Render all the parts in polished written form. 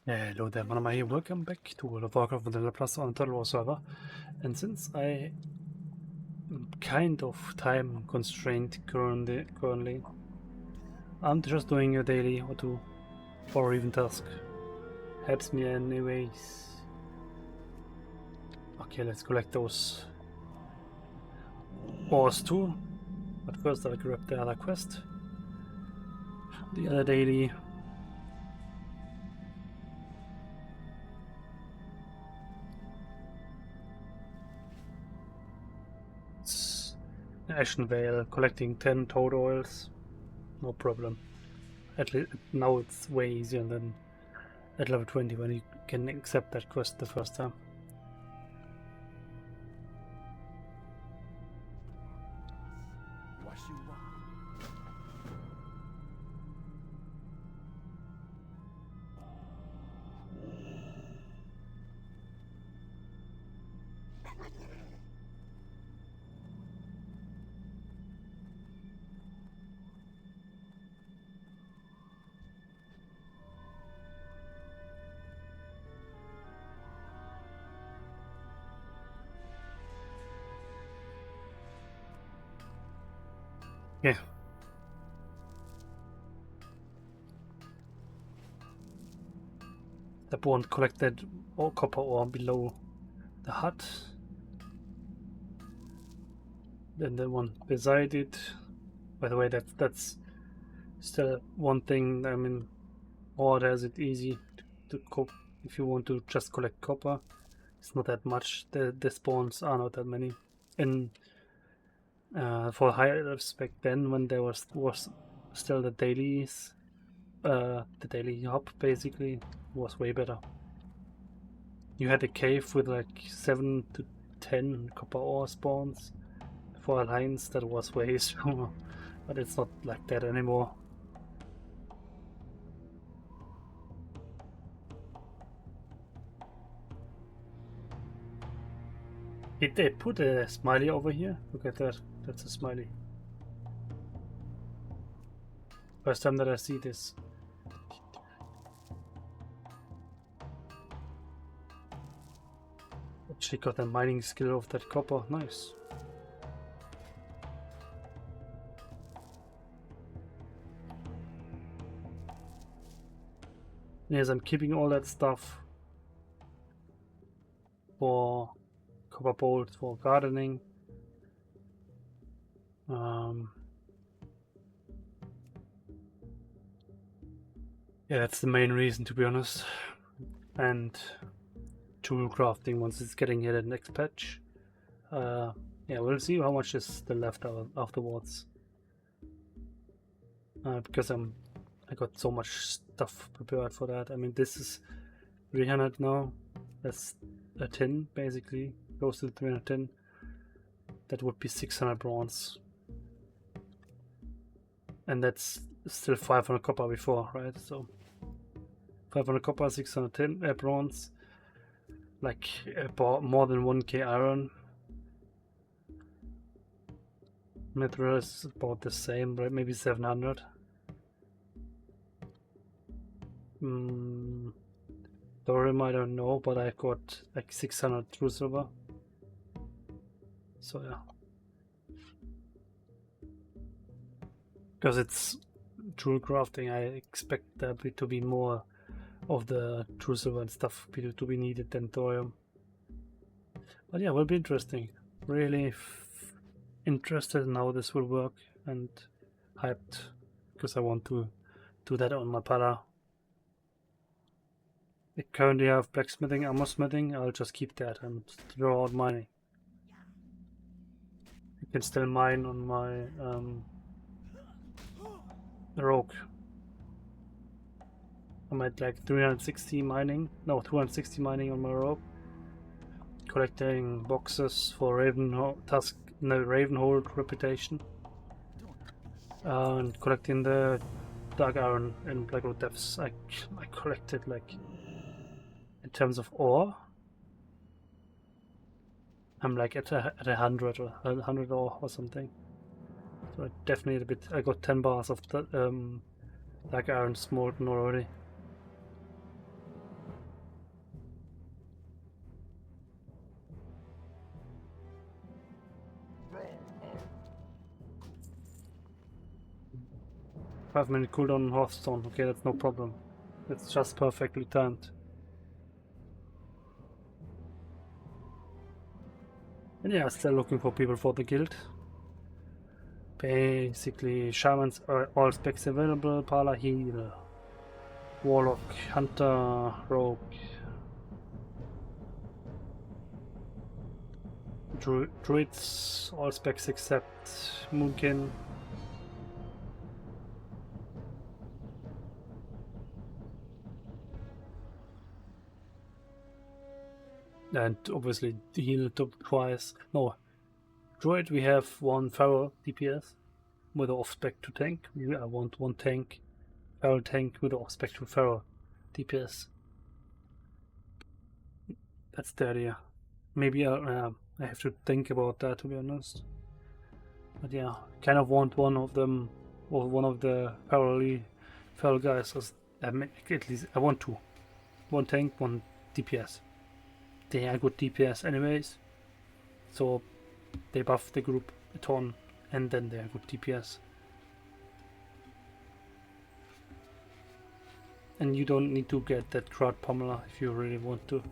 Hello there, Manama here. Welcome back to World of Warcraft Vanilla Plus on the Turtle War server. And since I am kind of time constrained currently, I'm just doing a daily or two for Revantusk. Helps me anyways. Okay, let's collect those ores too. But first I'll grab the other quest. The other daily. It's Ashen Vale, collecting 10 toad oils. No problem. At least now it's way easier than at level 20 when you can accept that quest the first time. Yeah. The one collected copper ore below the hut. Then the one beside it. By the way, that's still one thing. I mean, Horde has it easy to cope if you want to just collect copper. It's not that much. The spawns are not that many. And for high elves back then, when there was still the dailies, the daily hub basically was way better. You had a cave with like 7 to 10 copper ore spawns. For Alliance, that was way stronger, but it's not like that anymore. Did they put a smiley over here? Look at that. That's a smiley. First time that I see this. Actually got a mining skill of that copper. Nice. Yes, I'm keeping all that stuff for copper bolts, for gardening. Yeah, that's the main reason, to be honest. And tool crafting once it's getting hit at the next patch. Yeah, we'll see how much is still left afterwards. Because I got so much stuff prepared for that. I mean, this is 300 now. That's a tin, basically. Close to 300 tin. That would be 600 bronze. And that's still 500 copper before, right? So 500 copper, 600 tin, bronze. Like about more than 1k iron. Mithril is about the same, right? Maybe 700. Thorium, I don't know, but I got like 600 true silver. So yeah. Because it's true crafting, I expect there to be more of the true silver and stuff to be needed than thorium. But yeah, it will be interesting. Really interested in how this will work and hyped because I want to do that on my para. I currently have blacksmithing, armor smithing. I'll just keep that and throw out mining. I can still mine on my rogue. I'm at like 360 mining. No, 260 mining on my rogue. Collecting boxes for Revantusk, no, Ravenhold reputation. And collecting the dark iron and Blackroot depths. I collected like, in terms of ore, I'm like at 100 or 100 ore or something. So definitely a bit. I got 10 bars of the dark iron smolten already. 5-minute cooldown on Hearthstone. Okay, that's no problem. It's just perfectly timed. And yeah, still looking for people for the guild. Basically, shamans are all specs available. Pala heal, warlock, hunter, rogue, druids, all specs except moonkin. And obviously heal twice. No, druid we have one feral DPS with the off-spec to tank. I want one tank, feral tank with the off-spec to feral DPS. That's the idea. Maybe I have to think about that, to be honest. But yeah, kind of want one of them, or one of the feral guys. At least I want two. One tank, one DPS. They are good DPS anyways, so they buff the group a ton, and then they are good DPS. And you don't need to get that crowd pummeler if you really want to.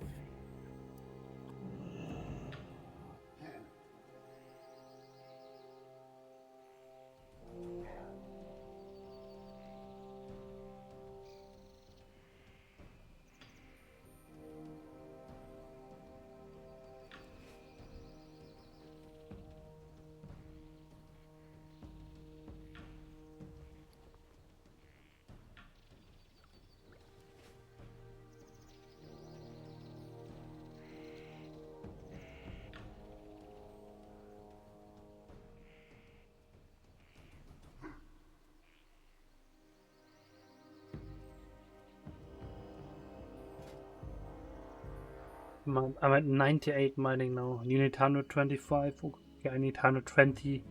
I'm at 98 mining now. You need 125. Okay, I need 120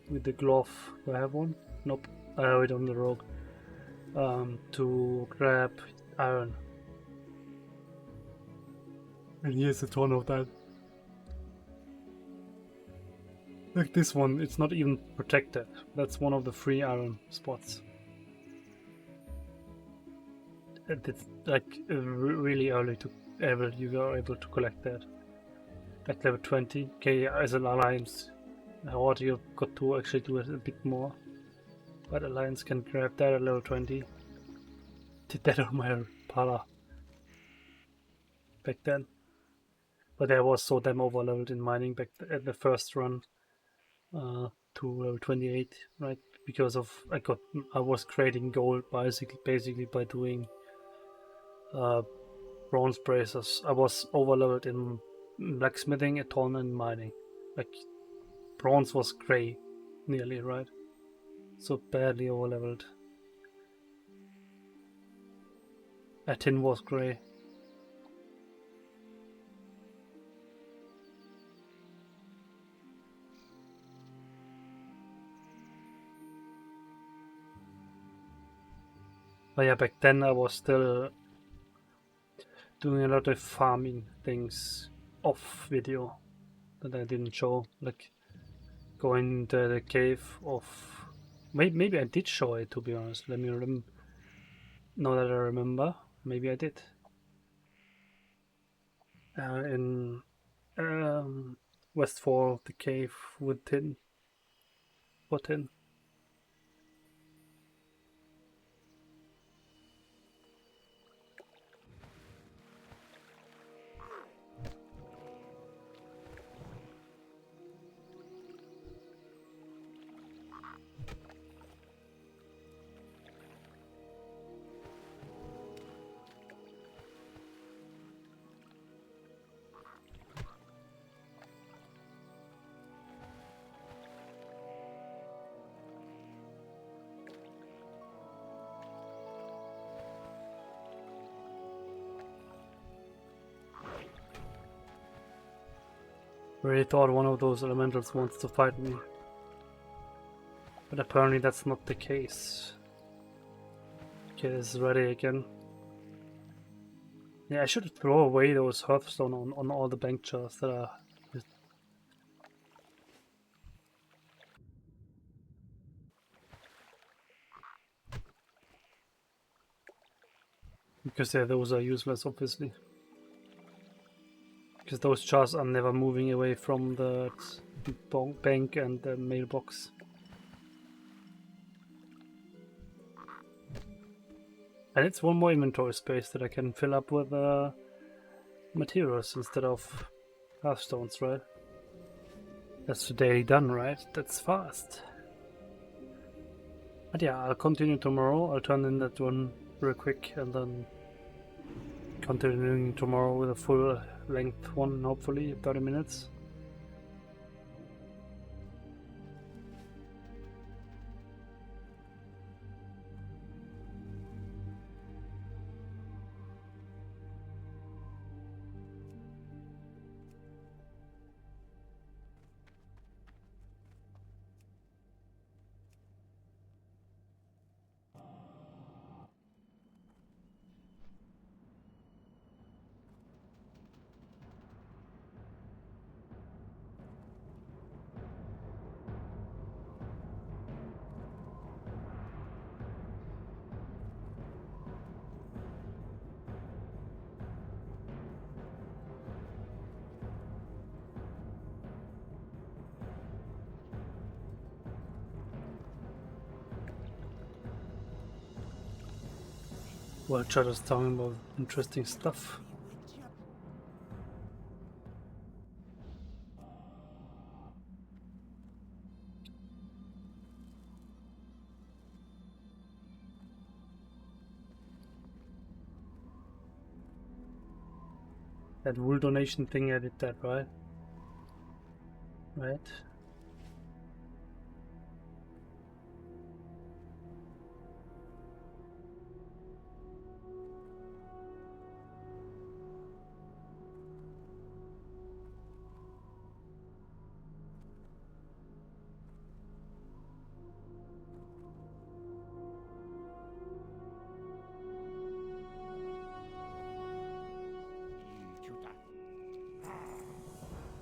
with the glove. Do I have one? Nope. I have it on the rogue. To grab iron. And here's a ton of that. Like this one, it's not even protected. That's one of the free iron spots. It's like really early to you are able to collect that. At level 20. Okay, as an alliance, Horde you've got to actually do it a bit more. But alliance can grab that at level 20. Did that on my Pala back then. But I was so damn overleveled in mining back at the first run to level 28, right? Because of I was creating gold basically by doing bronze bracers. I was overleveled in blacksmithing, a ton, and mining. Like bronze was grey, nearly, right? So badly overleveled. Tin was grey. But yeah, back then I was still doing a lot of farming things off video that I didn't show, like going to the cave of... Maybe I did show it, to be honest. Let me remember. Now that I remember, maybe I did. In Westfall, the cave with tin. What tin? Really thought one of those elementals wants to fight me. But apparently that's not the case. Okay, this is ready again. Yeah, I should throw away those Hearthstone on all the bank chests that are... Because yeah, those are useless, obviously. Because those jars are never moving away from the bank and the mailbox. And it's one more inventory space that I can fill up with materials instead of hearthstones, right? That's the daily done, right? That's fast. But yeah, I'll continue tomorrow. I'll turn in that one real quick and then continuing tomorrow with a full length one, hopefully 30 minutes. Well, chat is talking about interesting stuff. That wool donation thing, I did that, right? Right?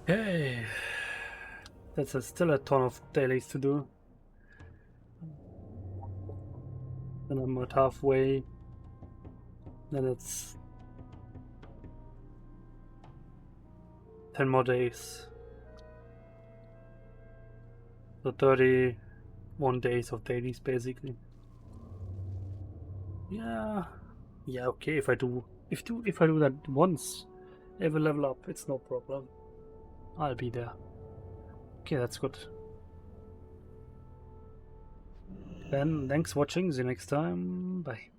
Hey, that's still a ton of dailies to do. Then I'm at halfway. Then it's 10 more days. So 31 days of dailies basically. Yeah, okay. If I do that once, every level up, it's no problem. I'll be there. Okay, that's good. Then thanks for watching. See you next time. Bye.